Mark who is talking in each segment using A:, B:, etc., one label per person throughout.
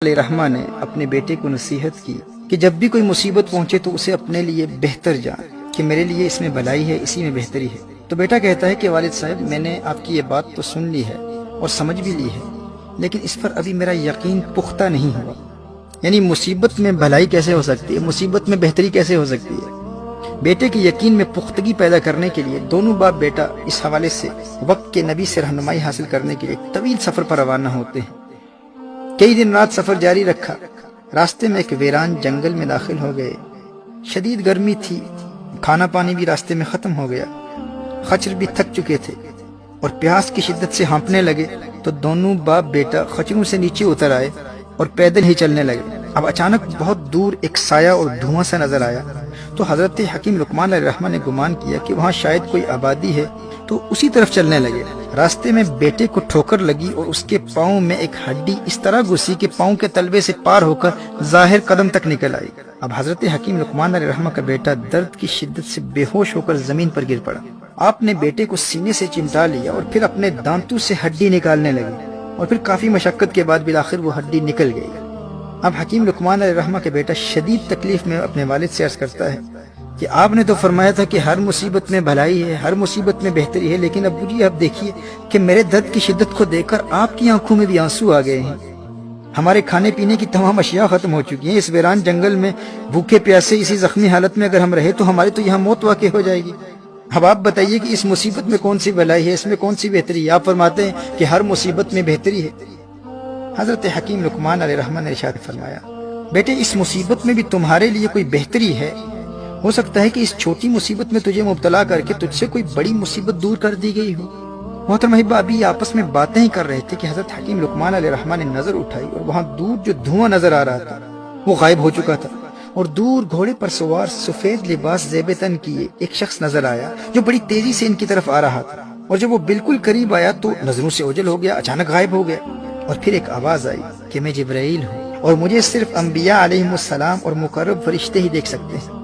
A: علیہ رحمہ نے اپنے بیٹے کو نصیحت کی کہ جب بھی کوئی مصیبت پہنچے تو اسے اپنے لیے بہتر جان کہ میرے لیے اس میں بھلائی ہے، اسی میں بہتری ہے۔ تو بیٹا کہتا ہے کہ والد صاحب، میں نے آپ کی یہ بات تو سن لی ہے اور سمجھ بھی لی ہے، لیکن اس پر ابھی میرا یقین پختہ نہیں ہوا۔ یعنی مصیبت میں بھلائی کیسے ہو سکتی ہے، مصیبت میں بہتری کیسے ہو سکتی ہے؟ بیٹے کے یقین میں پختگی پیدا کرنے کے لیے دونوں باپ بیٹا اس حوالے سے وقت کے نبی سے رہنمائی حاصل کرنے کے لیے طویل سفر پر روانہ ہوتے ہیں۔ کئی دن رات سفر جاری رکھا، راستے میں ایک ویران جنگل میں داخل ہو گئے۔ شدید گرمی تھی، کھانا پانی بھی راستے میں ختم ہو گیا، خچر بھی تھک چکے تھے اور پیاس کی شدت سے ہانپنے لگے۔ تو دونوں باپ بیٹا خچروں سے نیچے اتر آئے اور پیدل ہی چلنے لگے۔ اب اچانک بہت دور ایک سایہ اور دھواں سا نظر آیا، تو حضرت حکیم لقمان علیہ الرحمہ نے گمان کیا کہ وہاں شاید کوئی آبادی ہے، تو اسی طرف چلنے لگے۔ راستے میں بیٹے کو ٹھوکر لگی اور اس کے پاؤں میں ایک ہڈی اس طرح گھسی کہ پاؤں کے تلوے سے پار ہو کر ظاہر قدم تک نکل آئی۔ اب حضرت حکیم لقمان علیہ الرحمہ کا بیٹا درد کی شدت سے بے ہوش ہو کر زمین پر گر پڑا۔ آپ نے بیٹے کو سینے سے چمٹا لیا اور پھر اپنے دانتوں سے ہڈی نکالنے لگے، اور پھر کافی مشقت کے بعد بالآخر وہ ہڈی نکل گئی۔ اب حکیم لقمان علیہ الرحمہ کے بیٹا شدید تکلیف میں اپنے والد سے عرض کرتا ہے کہ آپ نے تو فرمایا تھا کہ ہر مصیبت میں بھلائی ہے، ہر مصیبت میں بہتری ہے، لیکن ابو جی آپ دیکھیے کہ میرے درد کی شدت کو دیکھ کر آپ کی آنکھوں میں بھی آنسو آ گئے ہیں۔ ہمارے کھانے پینے کی تمام اشیاء ختم ہو چکی ہیں، اس ویران جنگل میں بھوکے پیاسے اسی زخمی حالت میں اگر ہم رہے تو ہماری تو یہاں موت واقع ہو جائے گی۔ اب آپ بتائیے کہ اس مصیبت میں کون سی بھلائی ہے، اس میں کون سی بہتری ہے؟ آپ فرماتے ہیں کہ ہر مصیبت میں بہتری ہے۔ حضرت حکیم لقمان علیہ الرحمہ نے ارشاد فرمایا، بیٹے اس مصیبت میں بھی تمہارے لیے کوئی بہتری ہے۔ ہو سکتا ہے کہ اس چھوٹی مصیبت میں تجھے مبتلا کر کے تجھ سے کوئی بڑی مصیبت دور کر دی گئی ہو۔ محترم احبہ، ابھی آپس میں باتیں ہی کر رہے تھے کہ حضرت حکیم لقمان علیہ الرحمہ نے نظر اٹھائی اور وہاں دور جو دھواں نظر آ رہا تھا وہ غائب ہو چکا تھا، اور دور گھوڑے پر سوار سفید لباس زیب تن کیے ایک شخص نظر آیا جو بڑی تیزی سے ان کی طرف آ رہا تھا، اور جب وہ بالکل قریب آیا تو نظروں سے اوجھل ہو گیا، اچانک غائب ہو گیا۔ اور پھر ایک آواز آئی کہ میں جبرائیل ہوں اور مجھے صرف انبیاء علیہم السلام اور مقرب فرشتے ہی دیکھ سکتے ہیں۔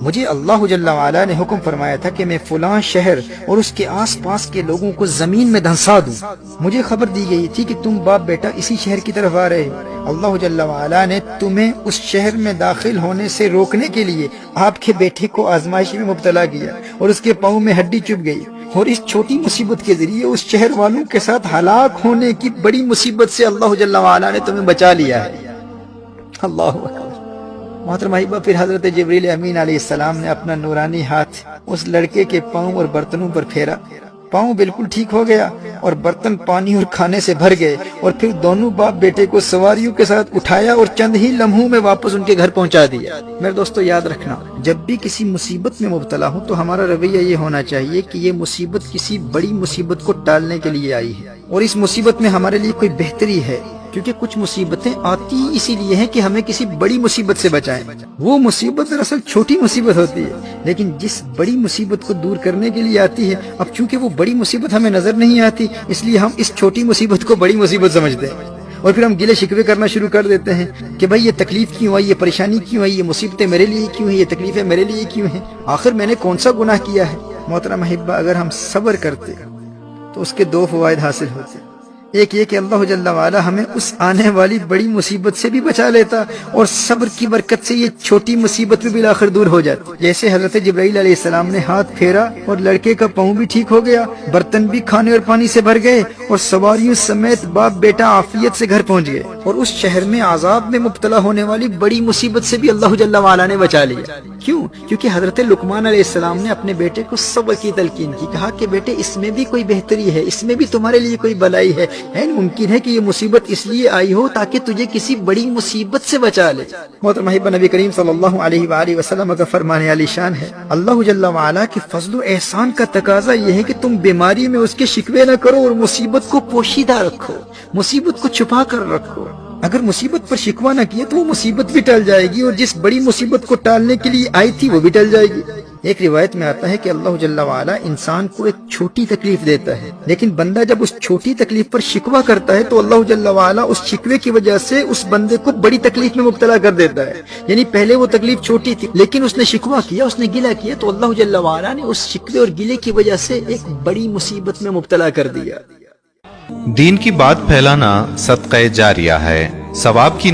A: مجھے اللہ جل وعلا نے حکم فرمایا تھا کہ میں فلاں شہر اور اس کے آس پاس کے لوگوں کو زمین میں دھنسا دوں۔ مجھے خبر دی گئی تھی کہ تم باپ بیٹا اسی شہر کی طرف آ رہے ہو۔ اللہ جل وعلا نے تمہیں اس شہر میں داخل ہونے سے روکنے کے لیے آپ کے بیٹے کو آزمائش میں مبتلا کیا اور اس کے پاؤں میں ہڈی چبھ گئی، اور اس چھوٹی مصیبت کے ذریعے اس شہر والوں کے ساتھ ہلاک ہونے کی بڑی مصیبت سے اللہ جل وعلا نے تمہیں بچا لیا ہے۔ اللہ اکبر۔ محترم احبہ، پھر حضرت جبریل امین علیہ السلام نے اپنا نورانی ہاتھ اس لڑکے کے پاؤں اور برتنوں پر پھیرا، پاؤں بالکل ٹھیک ہو گیا اور برتن پانی اور کھانے سے بھر گئے، اور پھر دونوں باپ بیٹے کو سواریوں کے ساتھ اٹھایا اور چند ہی لمحوں میں واپس ان کے گھر پہنچا دیا۔ میرے دوستو یاد رکھنا، جب بھی کسی مصیبت میں مبتلا ہو تو ہمارا رویہ یہ ہونا چاہیے کہ یہ مصیبت کسی بڑی مصیبت کو ٹالنے کے لیے آئی ہے، اور اس مصیبت میں ہمارے لیے کوئی بہتری ہے، کیونکہ کچھ مصیبتیں آتی اسی لیے ہیں کہ ہمیں کسی بڑی مصیبت سے بچائیں۔ وہ مصیبت دراصل چھوٹی مصیبت ہوتی ہے، لیکن جس بڑی مصیبت کو دور کرنے کے لیے آتی ہے، اب چونکہ وہ بڑی مصیبت ہمیں نظر نہیں آتی، اس لیے ہم اس چھوٹی مصیبت کو بڑی مصیبت سمجھتے ہیں، اور پھر ہم گلے شکوے کرنا شروع کر دیتے ہیں کہ بھائی یہ تکلیف کیوں آئی، یہ پریشانی کیوں آئی، یہ مصیبتیں میرے لیے کیوں ہیں، یہ تکلیفیں میرے لیے کیوں ہیں، آخر میں نے کون سا گناہ کیا ہے۔ محترم احبہ، اگر ہم صبر کرتے تو اس کے دو فوائد حاصل ہوتے۔ ایک یہ کہ اللہ جل وعلا ہمیں اس آنے والی بڑی مصیبت سے بھی بچا لیتا، اور صبر کی برکت سے یہ چھوٹی مصیبت بھی بالآخر دور ہو جاتی۔ جیسے حضرت جبرائیل علیہ السلام نے ہاتھ پھیرا اور لڑکے کا پاؤں بھی ٹھیک ہو گیا، برتن بھی کھانے اور پانی سے بھر گئے، اور سواریوں سمیت باپ بیٹا عافیت سے گھر پہنچ گئے، اور اس شہر میں عذاب میں مبتلا ہونے والی بڑی مصیبت سے بھی اللہ جل وعلا نے بچا لیا۔ کیوں؟ کیونکہ حضرت لقمان علیہ السلام نے اپنے بیٹے کو صبر کی تلقین کی، کہا کہ بیٹے اس میں بھی کوئی بہتری ہے، اس میں بھی تمہارے لیے کوئی بھلائی ہے، ممکن ہے کہ یہ مصیبت اس لیے آئی ہو تاکہ تجھے کسی بڑی مصیبت سے بچا لے۔ محترم احبہ، نبی کریم صلی اللہ علیہ وآلہ وسلم کا فرمان علی شان ہے، اللہ جل وعلا کے فضل و احسان کا تقاضا یہ ہے کہ تم بیماری میں اس کے شکوے نہ کرو اور مصیبت کو پوشیدہ رکھو، مصیبت کو چھپا کر رکھو۔ اگر مصیبت پر شکوہ نہ کیا تو وہ مصیبت بھی ٹل جائے گی، اور جس بڑی مصیبت کو ٹالنے کے لیے آئی تھی وہ بھی ٹل جائے گی۔ ایک روایت میں آتا ہے کہ اللہ جل وعلا انسان کو ایک چھوٹی تکلیف دیتا ہے، لیکن بندہ جب اس چھوٹی تکلیف پر شکوہ کرتا ہے تو اللہ جل وعلا اس شکوے کی وجہ سے اس بندے کو بڑی تکلیف میں مبتلا کر دیتا ہے۔ یعنی پہلے وہ تکلیف چھوٹی تھی، لیکن اس نے شکوہ کیا، اس نے گلہ کیا، تو اللہ جل وعلا نے اس شکوے اور گلے کی وجہ سے ایک بڑی مصیبت میں مبتلا کر دیا۔
B: دین کی بات پھیلانا صدقہ جاریہ ہے، ثواب کی